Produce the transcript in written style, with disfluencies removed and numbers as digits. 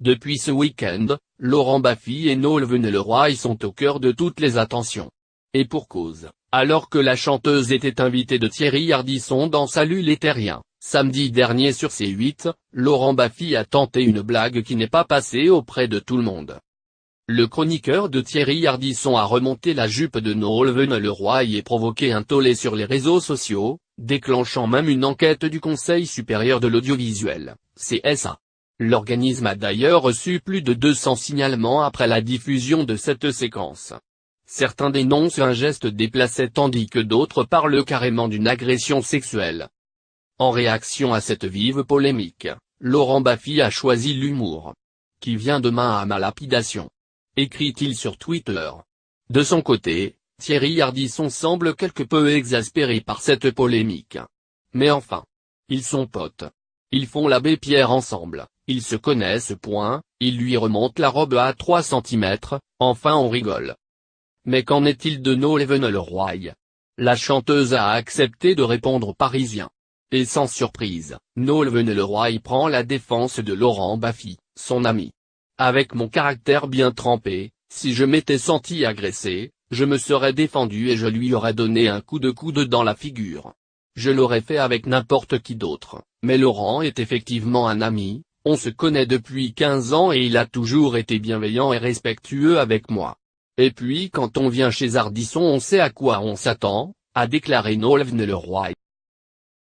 Depuis ce week-end, Laurent Baffy et Noel Venelleroy sont au cœur de toutes les attentions. Et pour cause, alors que la chanteuse était invitée de Thierry Ardisson dans Salut les Terriens, samedi dernier sur C8, Laurent Baffy a tenté une blague qui n'est pas passée auprès de tout le monde. Le chroniqueur de Thierry Ardisson a remonté la jupe de Noel Venelleroy et provoqué un tollé sur les réseaux sociaux, déclenchant même une enquête du Conseil supérieur de l'audiovisuel, CSA. L'organisme a d'ailleurs reçu plus de 200 signalements après la diffusion de cette séquence. Certains dénoncent un geste déplacé tandis que d'autres parlent carrément d'une agression sexuelle. En réaction à cette vive polémique, Laurent Baffy a choisi l'humour. Qui vient demain à ma lapidation, écrit-il sur Twitter. De son côté, Thierry Ardisson semble quelque peu exaspéré par cette polémique. Mais enfin, ils sont potes. Ils font l'abbé Pierre ensemble, ils se connaissent. Il lui remonte la robe à 3 cm, enfin on rigole. Mais qu'en est-il de Noel Venelleroy? La chanteuse a accepté de répondre aux Parisiens. Et sans surprise, Noel Venelleroy prend la défense de Laurent Baffy, son ami. Avec mon caractère bien trempé, si je m'étais senti agressé, je me serais défendu et je lui aurais donné un coup de coude dans la figure. Je l'aurais fait avec n'importe qui d'autre, mais Laurent est effectivement un ami, on se connaît depuis 15 ans et il a toujours été bienveillant et respectueux avec moi. Et puis quand on vient chez Ardisson on sait à quoi on s'attend, a déclaré Noel Venelleroy.